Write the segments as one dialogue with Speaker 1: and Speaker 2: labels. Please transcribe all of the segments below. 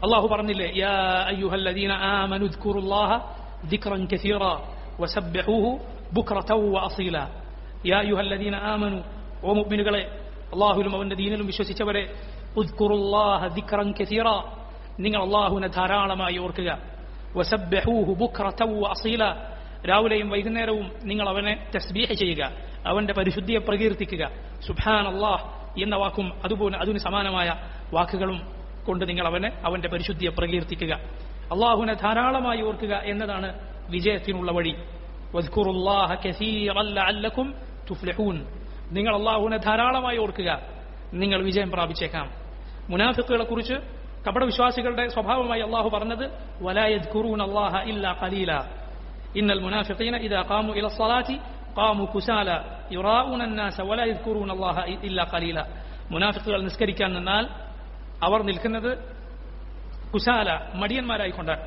Speaker 1: അല്ലാഹു പറഞ്ഞില്ലേ, യാ അയ്യുഹല്ലദീന ആമനു ഉദ്കുറുല്ലാഹ ദിക്റൻ കസീറ വസബ്ബിഹൂഹു ബുക്റതൻ വഅസീല. യാ അയ്യുഹല്ലദീന ആമനു, ഓ മുഅ്മിനുകളെ, അല്ലാഹുവിലും അവന്റെ ദീനിലും വിശ്വസിച്ചവരെ, ഉദ്കുറുല്ലാഹ ദിക്റൻ കസീറ, നിങ്ങൾ അല്ലാഹുവിനെ ധാരാളമായി ഓർക്കുക. വസബ്ബിഹൂഹു ബുക്റതൻ വഅസീല, രാവിലെയും വൈകുന്നേരവും നിങ്ങൾ അവനെ തസ്ബീഹ് ചെയ്യുക, അവന്റെ പരിശുദ്ധിയെ പ്രകീർത്തിക്കുക. സുബ്ഹാനല്ലാഹ് എന്ന വാക്കും അതുപോലെ അതിന് സമാനമായ വാക്കുകളും കൊണ്ട് നിങ്ങൾ അവന്റെ പരിശുദ്ധിയെ പ്രകീർത്തിക്കുക. അള്ളാഹുവിനെ ധാരാളമായി ഓർക്കുക എന്നതാണ് വിജയത്തിനുള്ള വഴി. വദ്കുറുല്ലാഹ കസീറൻ ലഅല്ലകും തുഫ്ലിഹൂൻ, നിങ്ങൾ അള്ളാഹുവിനെ ധാരാളമായി ഓർക്കുക, നിങ്ങൾ വിജയം പ്രാപിച്ചേക്കാം. മുനാഫിക്കുകളെ കുറിച്ച്, കപടവിശ്വാസികളുടെ സ്വഭാവമായി അള്ളാഹു പറഞ്ഞത്, വലാ യദ്കുറൂന അല്ലാഹ ഇല്ലാ ഖലീല ഇന്നൽ മുനാഫിഖീന ഇദാ ഖാമു ഇല സ്വലാത്തി ഖാമു കുസാല യുറാഊന അന്നാസ വലാ യദ്കുറൂന അല്ലാഹ ഇല്ലാ ഖലീല. മുനാഫിക്കുകൾ നിസ്കരിക്കാൻ നിന്നാൽ അവർ നിൽക്കുന്നത് കുസാല, മടിയന്മാരായിക്കൊണ്ടാണ്.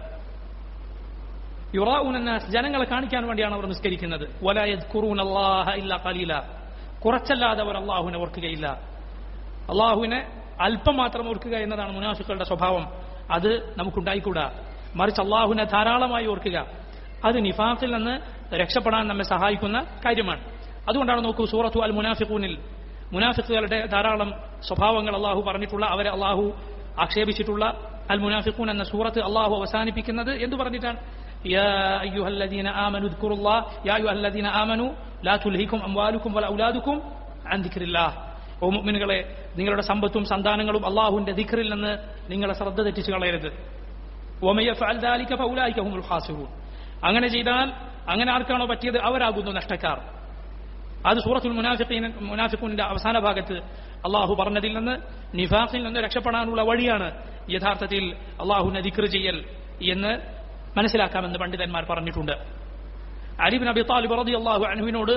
Speaker 1: യുറാഊന അന്നാസ്, ജനങ്ങളെ കാണിക്കാൻ വേണ്ടിയാണ് അവർ നിസ്കരിക്കുന്നത്. വലാ യദ്കുറൂന അല്ലാഹ ഇല്ലാ ഖലീല, കുറച്ചല്ലാതെ അവർ അള്ളാഹുവിനെ ഓർക്കുകയില്ല. അള്ളാഹുവിനെ അല്പം മാത്രം ഓർക്കുക എന്നതാണ് മുനാഫിക്കുകളുടെ സ്വഭാവം. അത് നമുക്കുണ്ടായിക്കൂടാ. മറിച്ച് അള്ളാഹുവിനെ ധാരാളമായി ഓർക്കുക, അത് നിഫാഖിൽ നിന്ന് രക്ഷപ്പെടാൻ നമ്മെ സഹായിക്കുന്ന കാര്യമാണ്. അതുകൊണ്ടാണ് നോക്കൂ, സൂറത്തു അൽ മുനാഫിഖൂനിൽ മുനാഫിഖുകളുടെ ധാരാളം സ്വഭാവങ്ങൾ അള്ളാഹു പറഞ്ഞിട്ടുള്ള, അവരെ അള്ളാഹു ആക്ഷേപിച്ചിട്ടുള്ള അൽ മുനാഫിഖൂൻ എന്ന സൂറത്ത് അള്ളാഹു അവസാനിപ്പിക്കുന്നത് എന്തു പറഞ്ഞിട്ടാണ്? യാ അയ്യുഹല്ലദീന ആമനു ഉദ്കുറുല്ലാഹ് യാ അയ്യുഹല്ലദീന ആമനു ലാ തുൽഹികും അംവാലുകും വല ഔലാദുകും അൻ ദിക്രില്ലാഹ്. ഓ മുഅ്മിനുകളെ, നിങ്ങളുടെ സമ്പത്തും സന്താനങ്ങളും അള്ളാഹുവിന്റെ ദിക്റിൽ നിന്ന് നിങ്ങളെ ശ്രദ്ധ തെറ്റിച്ചു കളയരുത്. വമൻ യഫ്അൽ ദാലിക ഫഉലൈക ഹുമുൽ ഖാസിറൂൻ, അങ്ങനെ ചെയ്താൽ, അങ്ങനെ ആർക്കാണോ പറ്റിയത് അവരാകുന്നു നഷ്ടക്കാർ. അത് സൂറത്തുൽ മുനാഫിഖൂനിന്റെ അവസാന ഭാഗത്ത് അള്ളാഹു പറഞ്ഞതിൽ നിന്ന്, നിഫാഖിൽ നിന്ന് രക്ഷപ്പെടാനുള്ള വഴിയാണ് യഥാർത്ഥത്തിൽ അള്ളാഹുവിനെ ദിക്ർ ചെയ്യൽ എന്ന് മനസ്സിലാക്കാമെന്ന് പണ്ഡിതന്മാർ പറഞ്ഞിട്ടുണ്ട്. അലി ഇബ്നു അബി ത്വാലിബ് റളിയല്ലാഹു അൻഹുവിനോട്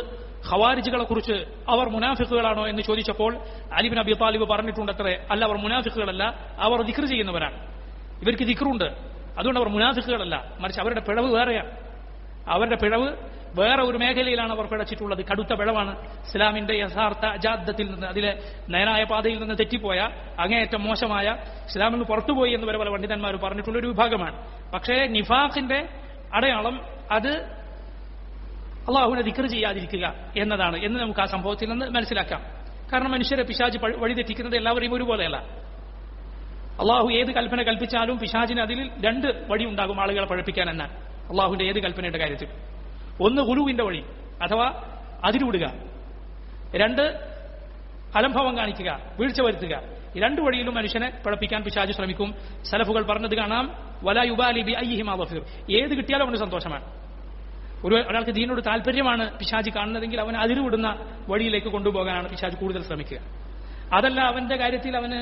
Speaker 1: ഖവാരിജുകളെ കുറിച്ച് അവർ മുനാഫിഖുകളാണോ എന്ന് ചോദിച്ചപ്പോൾ അലി ഇബ്നു അബി ത്വാലിബ് പറഞ്ഞിട്ടുണ്ടത്രേ, അല്ല, അവർ മുനാഫിഖുകളല്ല, അവർ ദിക്ർ ചെയ്യുന്നവരാണ്. ഇവർക്ക് ദിക്റുണ്ട്, അതുകൊണ്ട് അവർ മുനാഫിഖുകളല്ല, മറിച്ച് അവരുടെ പിഴവ് വേറെയാണ്. അവരുടെ പിഴവ് വേറെ ഒരു മേഖലയിലാണ് അവർ പിഴച്ചിട്ടുള്ളത്. കടുത്ത പിഴവാണ്. ഇസ്ലാമിന്റെ യഥാർത്ഥ ജാദ്ദത്തിൽ നിന്ന്, അതിലെ നേരായ പാതയിൽ നിന്ന് തെറ്റിപ്പോയ, അങ്ങേയറ്റം മോശമായ, ഇസ്ലാമിൽ നിന്ന് പുറത്തുപോയി എന്ന് വരെ പല പണ്ഡിതന്മാർ പറഞ്ഞിട്ടുള്ള ഒരു വിഭാഗമാണ്. പക്ഷേ നിഫാഖിന്റെ അടയാളം അത് അള്ളാഹുവിനെ ദിക്ർ ചെയ്യാതിരിക്കുക എന്നതാണ് എന്ന് നമുക്ക് ആ സംഭവത്തിൽ നിന്ന് മനസ്സിലാക്കാം. കാരണം മനുഷ്യരെ പിശാച് വഴിതെറ്റിക്കുന്നത് എല്ലാവരെയും ഒരുപോലെയല്ല. അള്ളാഹു ഏത് കൽപ്പന കൽപ്പിച്ചാലും പിശാചിന് അതിൽ രണ്ട് വഴി ഉണ്ടാകും ആളുകളെ പഴപ്പിക്കാൻ എന്നാണ് അള്ളാഹുവിന്റെ ഏത് കൽപ്പനയുടെ കാര്യത്തിൽ. ഒന്ന് ഗുലുവിന്റെ വഴി, അഥവാ അതിരുവിടുക. രണ്ട് അലംഭവം കാണിക്കുക, വീഴ്ച വരുത്തുക. ഈ രണ്ടു വഴിയിലും മനുഷ്യനെ പഴപ്പിക്കാൻ പിശാച് ശ്രമിക്കും. സലഫുകൾ പറഞ്ഞത് കാണാം, വലാ യുബാലി ബി അയ്യിഹിമാ വഫീർ, ഏത് കിട്ടിയാലും അവന് സന്തോഷമാണ്. ഒരാൾക്ക് ദീനോട് താല്പര്യമാണ് പിശാച് കാണുന്നതെങ്കിൽ അവന് അതിരുവിടുന്ന വഴിയിലേക്ക് കൊണ്ടുപോകാനാണ് പിശാച് കൂടുതൽ ശ്രമിക്കുക. അതല്ല, അവന്റെ കാര്യത്തിൽ അവന്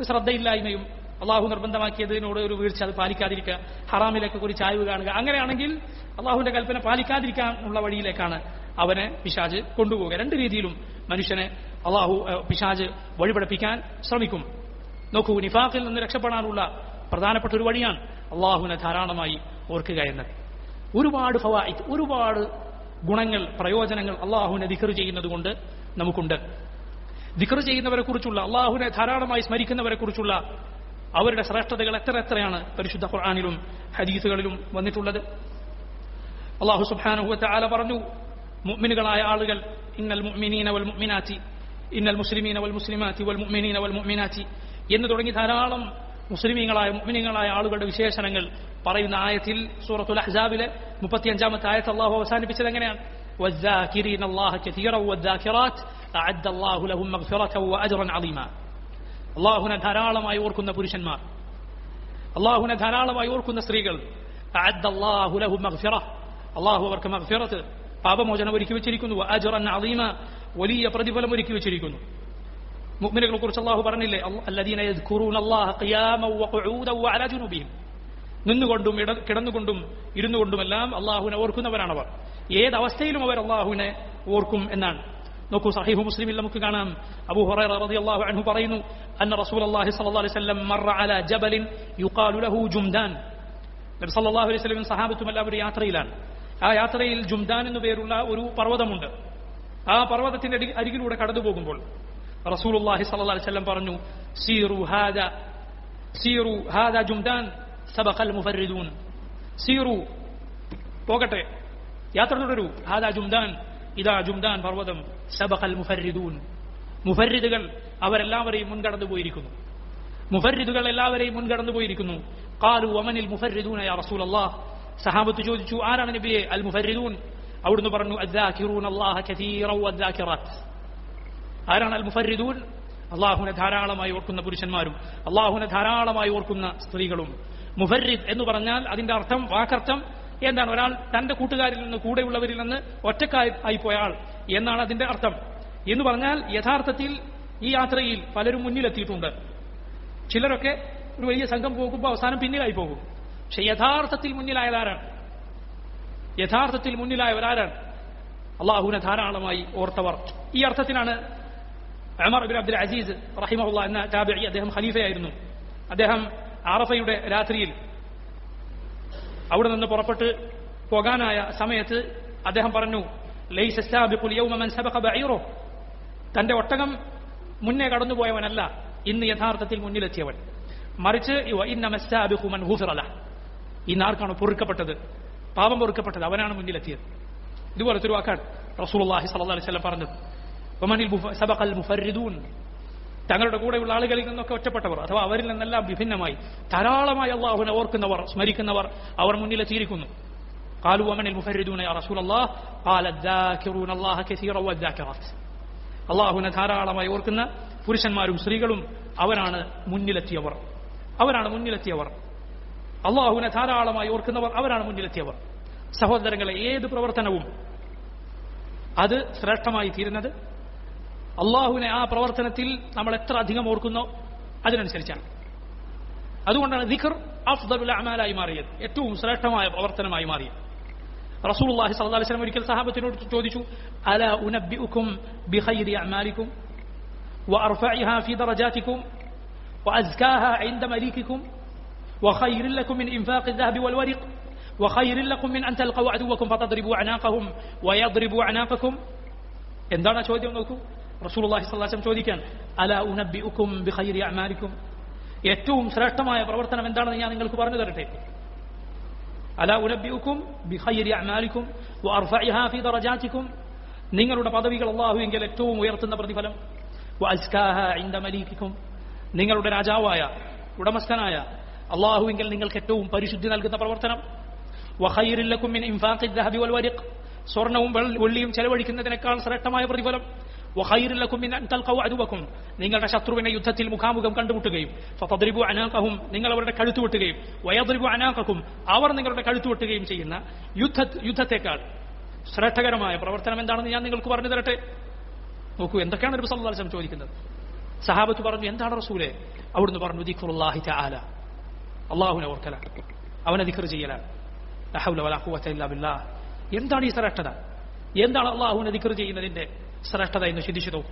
Speaker 1: ശ്രദ്ധയില്ലായ്മയും അള്ളാഹു നിർബന്ധമാക്കിയതിനോട് ഒരു വീഴ്ച, അത് പാലിക്കാതിരിക്കുക, ഹറാമിലേക്ക് ഒരു ചായ്വ് കാണുക, അങ്ങനെയാണെങ്കിൽ അള്ളാഹുവിന്റെ കൽപ്പന പാലിക്കാതിരിക്കാനുള്ള വഴിയിലേക്കാണ് അവനെ പിശാച് കൊണ്ടുപോവുക. രണ്ട് രീതിയിലും മനുഷ്യനെ പിശാച് വഴിപഠിപ്പിക്കാൻ ശ്രമിക്കും. നോക്കൂ, നിഫാഖിൽ നിന്ന് രക്ഷപ്പെടാനുള്ള പ്രധാനപ്പെട്ട ഒരു വഴിയാണ് അള്ളാഹുവിനെ ധാരാളമായി ഓർക്കുക എന്നത്. ഒരുപാട് ഫവായിദ്, ഒരുപാട് ഗുണങ്ങൾ, പ്രയോജനങ്ങൾ അള്ളാഹുവിനെ ദിക്ർ ചെയ്യുന്നത് കൊണ്ട് നമുക്കുണ്ട്. ദിക്ർ ചെയ്യുന്നവരെ കുറിച്ചുള്ള, അള്ളാഹുവിനെ ധാരാളമായി സ്മരിക്കുന്നവരെ കുറിച്ചുള്ള അവരുടെ ശ്രേഷ്ഠതകൾ എത്രയാണ് പരിശുദ്ധ ഖുർആനിലും ഹദീസുകളിലും വന്നിട്ടുള്ളത്. അല്ലാഹു സുബ്ഹാനഹു വ തആല പറഞ്ഞു, മുഅ്മിനുകളായ ആളുകൾ, ഇന്നൽ മുഅ്മിനീന വൽ മുഅ്മിനാതി ഇന്നൽ മുസ്ലിമീന വൽ മുസ്ലിമാതി വൽ മുഅ്മിനീന വൽ മുഅ്മിനാതി എന്ന് തുടങ്ങി ധാരാളം മുഅ്മിനീങ്ങളായ ആളുകളുടെ വിശേഷണങ്ങൾ പറയുന്ന ആയത്തിൽ സൂറത്തുൽ അഹ്സാബിലെ 35-ാമത്തെ ആയത്ത് അല്ലാഹു അവസാനിപ്പിച്ചത് എങ്ങനെയാണ്? വദ്ദാകിരീന അല്ലാഹ കതീറൻ വദ്ദാകിറാത്ത് അഅദ്ദ അല്ലാഹു ലഹും മഗ്ഫിറതൻ വഅജ്റൻ അളീമ. അള്ളാഹുവിനെ ധാരാളമായി ഓർക്കുന്ന പുരുഷന്മാർ, അള്ളാഹുവിനെ ധാരാളമായി ഓർക്കുന്ന സ്ത്രീകൾ, അഅദ്ദ അല്ലാഹു ലഹും മഗ്ഫിറ, അള്ളാഹു അവർക്ക് മഗ്ഫിറത്ത്, പാപമോചനം ഒരുക്കി വെച്ചിരിക്കുന്നു, വഅജ്റൻ അളീമ, വലിയ പ്രതിഫലം ഒരുക്കി വെച്ചിരിക്കുന്നു. മുഅ്മിനുകളെ കുറിച്ച് അള്ളാഹു പറഞ്ഞില്ലേ, അല്ലദീന യദ്കുറൂന അല്ലാഹ ഖിയാമൻ വഖുഊദൻ വഅലാ ജുനൂബിഹിം, നിന്നുകൊണ്ടും കിടന്നുകൊണ്ടും ഇരുന്നുകൊണ്ടുമെല്ലാം അള്ളാഹുവിനെ ഓർക്കുന്നവരാണവർ. ഏതവസ്ഥയിലും അവർ അള്ളാഹുവിനെ ഓർക്കും എന്നാണ്. നോക്കൂ, സഹീഹ് മുസ്ലിമിൽ നമുക്ക് കാണാം, അബൂ ഹുറൈറ റളിയല്ലാഹു അൻഹു പറയുന്നു, അന്ന റസൂലുള്ളാഹി സ്വല്ലല്ലാഹു അലൈഹി വസല്ലം മറ അലാ ജബലിൻ യുഖാലു ലഹു ജുംദാൻ. നബി സ്വല്ലല്ലാഹു അലൈഹി വസല്ലം സഹാബത്തും എല്ലാം ഒരു യാത്രയിലാണ്. ആ യാത്രയിൽ ജുംദാൻ എന്നു പേരുള്ള ഒരു പർവ്വതമുണ്ട്. ആ പർവ്വതത്തിന്റെ അരികിലൂടെ കടന്നു പോകുമ്പോൾ റസൂലുള്ളാഹി സ്വല്ലല്ലാഹു അലൈഹി വസല്ലം പറഞ്ഞു, സീറു ഹാദാ സീറു ഹാദാ ജുംദാൻ സബഖൽ മുഫർരിദൂൻ. സീറു പോകട്ടെ, യാത്ര തുടരൂ. ഹാദാ ജുംദാൻ, ഇതാ ജുംദാൻ പർവ്വതം. സബഖൽ മുഫർരിദൂൻ, മുഫർരിദുകൾ അവരെല്ലാവരെയും മുൻകടന്നു പോയിരിക്കുന്നു. മുഫർരിദുകൾ എല്ലാവരെയും മുൻകടന്നു പോയിരിക്കുന്നു. ഖാലു വമനിൽ മുഫർരിദൂന യാ റസൂലല്ലാഹ്. സഹാബത്ത് ചോദിച്ചു, ആരാണ് നബിയെ അൽ മുഫർരിദൂൻ? അവിടുന്ന് പറഞ്ഞു, അദ്ദാകിറൂന അല്ലാഹ കസീറൻ വദ്ദാകിറാത്ത്. ആരാണ് അൽ മുഫർരിദൂൻ? അള്ളാഹുവിനെ ധാരാളമായി ഓർക്കുന്ന പുരുഷന്മാരും അള്ളാഹുവിനെ ധാരാളമായി ഓർക്കുന്ന സ്ത്രീകളും. മുഫർരിദ് എന്ന് പറഞ്ഞാൽ അതിന്റെ അർത്ഥം, വാക്കർത്ഥം എന്താണ്? ഒരാൾ തന്റെ കൂട്ടുകാരിൽ നിന്ന്, കൂടെയുള്ളവരിൽ നിന്ന് ഒറ്റക്കായി പോയാൾ എന്നാണ് അതിന്റെ അർത്ഥം. എന്ന് പറഞ്ഞാൽ യഥാർത്ഥത്തിൽ ഈ യാത്രയിൽ പലരും മുന്നിലെത്തിയിട്ടുണ്ട്. ചിലരൊക്കെ ഒരു വലിയ സംഘം പോകുമ്പോൾ അവസാനം പിന്നിലായി പോകും. പക്ഷെ യഥാർത്ഥത്തിൽ മുന്നിലായതാരാണ്? യഥാർത്ഥത്തിൽ മുന്നിലായവരാരാണ്? അള്ളാഹുവിനെ ധാരാളമായി ഓർത്തവർ. ഈ അർത്ഥത്തിലാണ് ഉമർ ഇബ്നു അബ്ദുൽ അസീസ് റഹിമഹുല്ലാ എന്ന താബിഈ, അദ്ദേഹം ഖലീഫയായിരുന്നു. അദ്ദേഹം അറഫയുടെ രാത്രിയിൽ അവിടെ നിന്ന് പുറപ്പെട്ട് പോകാനായ സമയത്ത് അദ്ദേഹം പറഞ്ഞു, ലൈസ സാബിഖുൽ യൗമ മൻ സബഖ ബഈറു. തന്റെ ഒട്ടകം മുന്നേ കടന്നുപോയവനല്ല ഇന്ന് യഥാർത്ഥത്തിൽ മുന്നിലെത്തിയവൻ, മറിച്ച് ഇന്നമ സാബിഖു മൻ ഗുഫിറ ലഹ്. ഇന്ന് ആർക്കാണ് പൊറുക്കപ്പെട്ടത്, പാപം പൊറുക്കപ്പെട്ടത്, അവനാണ് മുന്നിലെത്തിയത്. ഇതുപോലത്തെ ഒരു വാക്കാണ് റസൂലുള്ളാഹി സ്വല്ലല്ലാഹു അലൈഹി വസല്ലം പറഞ്ഞത്. വമനിൽ സബഖൽ മുഫർരിദൂൻ, തങ്ങളുടെ കൂടെയുള്ള ആളുകളിൽ നിന്നൊക്കെ ഒറ്റപ്പെട്ടവർ, അഥവാ അവരിൽ നിന്നെല്ലാം വിഭിന്നമായി ധാരാളമായി അള്ളാഹുവിനെ ഓർക്കുന്നവർ, സ്മരിക്കുന്നവർ, അവർ മുന്നിലെത്തിയിരിക്കുന്നു. ഖാലു വമനിൽ മുഫർരിദൂന യാ റസൂലല്ലാഹ്. ഖാല അദ്ദാകിറൂന അല്ലാഹ കസീറൻ വദ്ദാകിറാത്ത്. അള്ളാഹുവിനെ ധാരാളമായി ഓർക്കുന്ന പുരുഷന്മാരും സ്ത്രീകളും അവരാണ് മുന്നിലെത്തിയവർ. അവരാണ് മുന്നിലെത്തിയവർ. അള്ളാഹുവിനെ ധാരാളമായി ഓർക്കുന്നവർ അവരാണ് മുന്നിലെത്തിയവർ. സഹോദരങ്ങളെ, ഏത് പ്രവർത്തനവും അത് ശ്രേഷ്ഠമായി തീരുന്നത് അള്ളാഹുവിനെ ആ പ്രവർത്തനത്തിൽ നമ്മൾ എത്ര അധികം ഓർക്കുന്നോ അതിനനുസരിച്ചാണ്. അതുകൊണ്ടാണ് ദിക്ർ അഫ്ദലുൽ അഅമാലായി മാറിയത്, ഏറ്റവും ശ്രേഷ്ഠമായ പ്രവർത്തനമായി മാറിയത്. റസൂലുള്ളാഹി സ്വല്ലല്ലാഹു അലൈഹി വസല്ലം ഒരിക്കൽ സഹാബത്തിനോട് ചോദിച്ചു, അലാ ഉനബ്ബിഉകും ബിഖൈരി അഅമാലികും വഅർഫഇഹാ ഫീ ദറജാതികും വഅസ്കാഹാ ഇൻദ മലീകികും വഖൈറിൻ ലക്കും മിൻ ഇൻഫാഖി الذهب والورق وخير لكم من أن تلقوا عدوكم فتضربوا أعناقهم ويضربوا أعناقكم. എന്താണ് ചോദ്യം? നോക്കൂ, റസൂലുള്ളാഹി സ്വല്ലല്ലാഹു അലൈഹി വസല്ലം ചോദിക്കാൻ, അലാ ഉനബ്ബിഉകും ബിഖൈരി അഅമാലികും, ഏറ്റവും ശ്രേഷ്ഠമായ പ്രവർത്തനം എന്താണെന്ന് ഞാൻ നിങ്ങൾക്ക് പറഞ്ഞു തരട്ടെ. അലാ ഉനബ്ബിഉകും ബിഖൈരി അഅമാലികും വഅർഫഇഹാ ഫീ ദറജാതികും, നിങ്ങളുടെ പദവികൾ അല്ലാഹുവിങ്കൽ ഏറ്റവും ഉയർത്തുന്ന പ്രതിഫലം. വഅസ്കാഹാ ഇൻദ മലീകികും, നിങ്ങളുടെ രാജാവായ ഉടമസ്ഥനായ അല്ലാഹുവിങ്കൽ നിങ്ങൾക്ക് ഏറ്റവും പരിശുദ്ധി നൽകുന്ന പ്രവർത്തനം. വഖൈറിൻ ലക്കും മിൻ ഇൻഫാഖി الذهب والورق, സ്വർണവും വെള്ളിയും ചെലവഴിക്കുന്നതിനേക്കാൾ ശ്രേഷ്ഠമായ പ്രതിഫലം. വഖൈറിൻ ലക്കും മിൻ അൻ തൽഖൗ അദുവക്കും, നിങ്ങളുടെ ശത്രുവിനെ യുദ്ധത്തിൽ മുഖാമുഖം കണ്ടുമുട്ടുകയും ഫതദ്രിബു അനാഖഹും, നിങ്ങൾ അവരുടെ കഴുത്ത് വെട്ടുകയും വയദ്രിബു അനാഖക്കും, അവർ നിങ്ങളുടെ കഴുത്ത് വെട്ടുകയും ചെയ്യുന്ന യുദ്ധത്തെക്കാൾ ശ്രേഷ്ഠകരമായ പ്രവർത്തനം എന്താണെന്ന് ഞാൻ നിങ്ങൾക്ക് പറഞ്ഞു തരട്ടെ. നോക്കൂ, എന്തൊക്കെയാണ് നബി സല്ലല്ലാഹു അലൈഹി വസല്ലം ചോദിക്കുന്നത്. സഹാബത്ത് പറഞ്ഞു, എന്താണ് റസൂലേ? അവിടുന്ന് പറഞ്ഞു, ദിക്റുല്ലാഹി തആല, അള്ളാഹുവിനെ ഓർക്കലാണ്, അവനെ ദിക്ർ ചെയ്യലാണ്. ലാ ഹൗല വലാ ഖുവത ഇല്ലാ ബില്ലാഹ്. എന്താണ് ഈ ശ്രേഷ്ഠത? എന്താണ് അള്ളാഹുവിനെ ദിക്ർ ചെയ്യുന്നതിന്റെ ശ്രേഷ്ഠത എന്ന് ചിന്തിച്ചു നോക്കൂ.